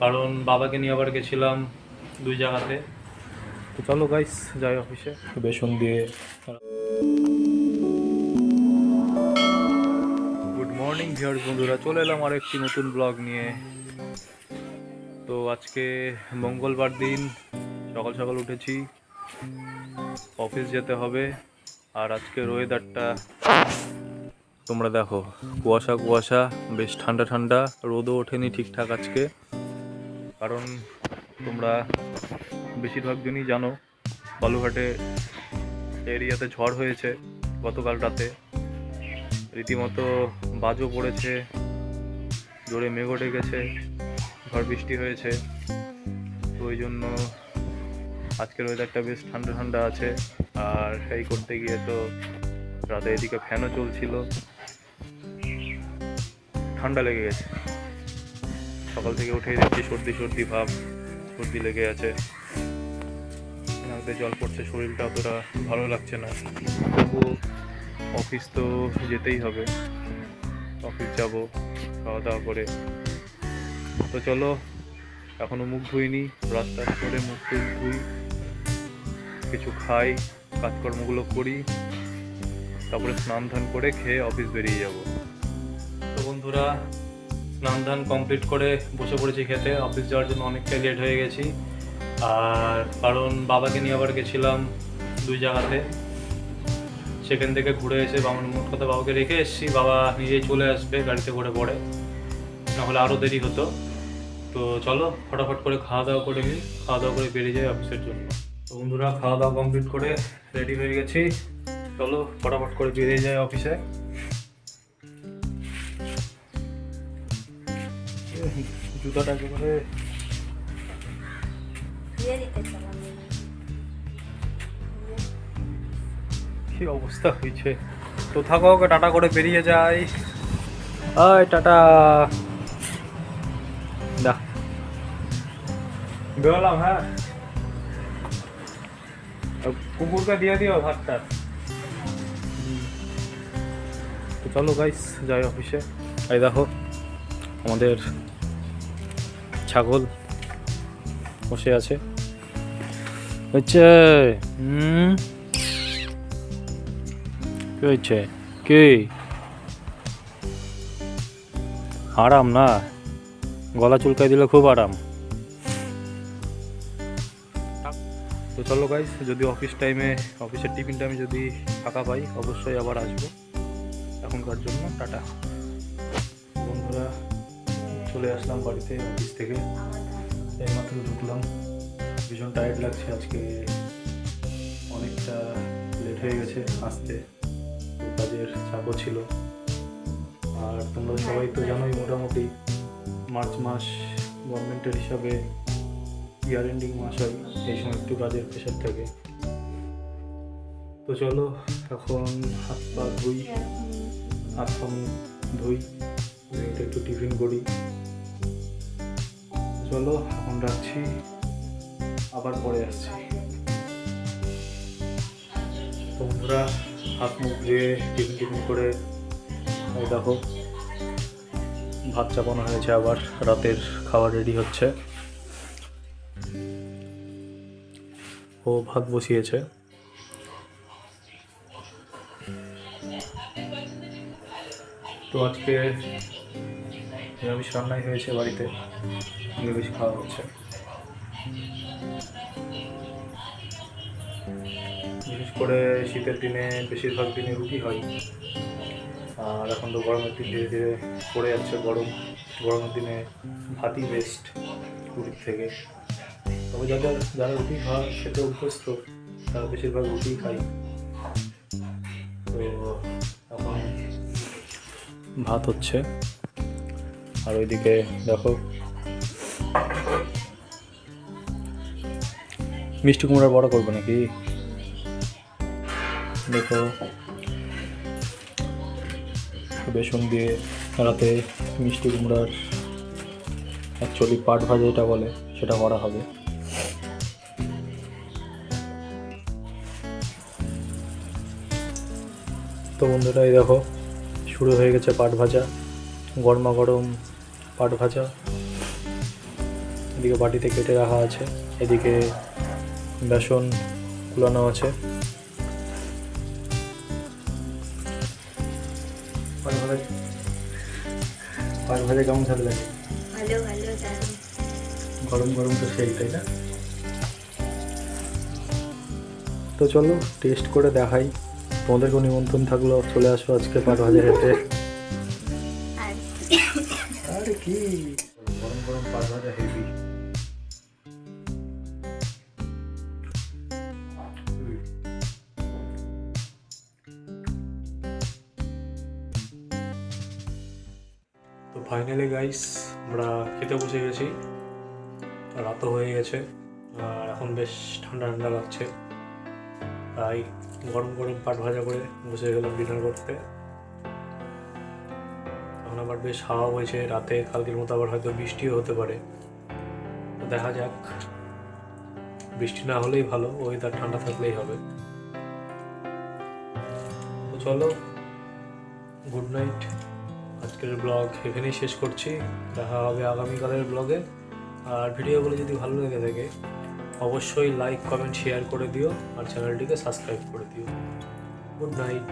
কারণ বাবাকে নিয়ে আবার গেছিলাম দুই জায়গাতে। তো চলো গাইস যাই অফিসে বেসন দিয়ে। গুড মর্নিং ভিউয়ার্স বন্ধুরা, চলে এলাম আর একটি নতুন ব্লগ নিয়ে। তো আজকে মঙ্গলবার দিন, সকাল সকাল উঠেছি, অফিস যেতে হবে। আর আজকের ওয়েদারটা তোমরা দেখো, কুয়াশা কুয়াশা, বেশ ঠান্ডা ঠান্ডা, রোদও ওঠেনি ঠিকঠাক আজকে। কারণ তোমরা বেশিরভাগ দিনই জানো বালুঘাটে এরিয়াতে ঝড় হয়েছে গতকাল রাতে, রীতিমতো বাজও পড়েছে, জোরে মেঘও ডেকেছে, ঝড় বৃষ্টি হয়েছে। তো ওই জন্য আজকের ওয়েদারটা বেশ ঠান্ডা ঠান্ডা আছে। আর এই করতে গিয়ে তো রাতে এদিকে ফ্যানও চলছিল, ঠান্ডা লেগে গেছে। সকাল থেকে উঠেই দেখছি সর্দি সর্দি ভাব, সর্দি লেগে আছে, নাকে জল পড়ছে, শরীরটা অতটা ভালো লাগছে না। তবু অফিস তো যেতেই হবে, অফিস যাব খাওয়া দাওয়া করে। তো চলো, এখনও মুখ ধুইনি, ব্রাশ টাশ করে মুখ টুক ধুই, কিছু খাই, কাজকর্মগুলো করি, তারপরে স্নান ধান করে খেয়ে অফিস বেরিয়ে যাব। তো বন্ধুরা, স্নান ধান কমপ্লিট করে বসে পড়েছি খেতে। অফিস যাওয়ার জন্য অনেকটাই লেট হয়ে গেছি। আর কারণ বাবাকে নিয়ে আবার গেছিলাম দুই জায়গাতে, সেখান থেকে ঘুরে এসে মোট কথা বাবাকে রেখে এসেছি। বাবা নিজেই চলে আসবে গাড়িতে করে পড়ে, নাহলে আরও দেরি হতো। তো চলো ফটাফট করে খাওয়া দাওয়া করে নিই, খাওয়া দাওয়া করে বেরিয়ে যাই অফিসের জন্য। তো বন্ধুরা, খাওয়া দাওয়া কমপ্লিট করে রেডি হয়ে গেছি, চলো ফটাফট করে বেরিয়ে যাই অফিসে। জুতাটা একেবারে কি অবস্থা হয়েছে। তো থাকো, ওকে টাটা করে বেরিয়ে যাই। আয় টাটা, দা বেরোলাম। হ্যাঁ, কুকুরকে দিয়ে দিও ভাতটা। তো চলো গাইস যাই অফিসে। এই দেখো আমাদের ছাগল বসে আছে, হচ্ছে কি হচ্ছে, কি আরাম না, গলা চুলকাই দিলে খুব আরাম। তো চলো গাইস, যদি অফিসের টিফিন টাইমে যদি ফাঁকা পাই অবশ্যই আবার আসবো। এখনকার জন্য টাটা। বন্ধুরা, চলে আসলাম বাড়িতে অফিস থেকে, এইমাত্র ঢুকলাম। ভীষণ টায়ার্ড লাগছে, আজকে অনেকটা লেট হয়ে গেছে আসতে, কাজের চাপও ছিল। আর তোমরা সবাই তো জানোই মোটামুটি মার্চ মাস গভর্নমেন্টের হিসাবে ইয়ার এন্ডিং মাস হয়, এই সময় একটু কাজের প্রেশার থাকে। তো চলো এখন হাত পা ধুই, হাত পা মুখ ধুই, একটু টিফিন করি। চলো এখন রাখছি, আবার পরে আসছি। বন্ধুরা, হাত মুখ ধুয়ে টিফিন করে দেখো ভাত চাপানো হয়েছে, আবার রাতের খাবার রেডি হচ্ছে। ও ভাত বসিয়েছে। তো আজকে নিরামিষ রান্নাই হয়েছে বাড়িতে, নিরামিষ খাওয়া হচ্ছে। বিশেষ করে শীতের দিনে বেশিরভাগ দিনে রুটি হয়। আর এখন তো গরমের দিন ধীরে ধীরে পড়ে যাচ্ছে গরম, গরমের দিনে ভাতই বেস্ট রুটির থেকে। তবে যারা রুটি খাওয়া খেতে অভ্যস্ত তারা বেশিরভাগ রুটিই খায়। তো এখন ভাত হচ্ছে, আর ওইদিকে দেখো মিষ্টি কুমড়ার বড়া করবো নাকি। দেখো বেসন দিয়ে রাতে মিষ্টি কুমড়ার অ্যাকচুয়ালি পাট ভাজা যেটা বলে সেটা করা হবে। তো বন্ধুরা, এই দেখো শুরু হয়ে গেছে পাট ভাজা, গরমা গরম পাট ভাজা। এদিকে বাটিতে কেটে রাখা আছে, এদিকে বেসন কুলানো আছে। পাঁচ ভাজা কেমন স্বাদ লাগে? ভালো ভালো দারুণ। গরম গরম তো সেই, তাই না? তো চলো টেস্ট করে দেখাই। তোমাদেরকেও নিমন্ত্রণ থাকলো, চলে আসো আজকে পাঁচ ভাজা খেতে। আর আরে কি গরম গরম পাঁচ ভাজা হেভি। তো ফাইনালি গাইস আমরা খেতে বসে গেছি, রাতও হয়ে গেছে আর এখন বেশ ঠান্ডা ঠান্ডা লাগছে, তাই গরম গরম পাট ভাজা করে বসে গেলাম ডিনার করতে। এখন আবার বেশ হাওয়া হয়েছে, রাতে কালকের মতো আবার হয়তো বৃষ্টিও হতে পারে, তো দেখা যাক। বৃষ্টি না হলেই ভালো, ওয়েদার ঠান্ডা থাকলেই হবে। তো চলো, গুড নাইট। আজকের ব্লগ এখানেই শেষ করছি, দেখা হবে আগামীকালের ব্লগে। আর ভিডিওগুলো যদি ভালো লেগে থাকে অবশ্যই লাইক কমেন্ট শেয়ার করে দিও আর চ্যানেলটিকে সাবস্ক্রাইব করে দিও। Good night.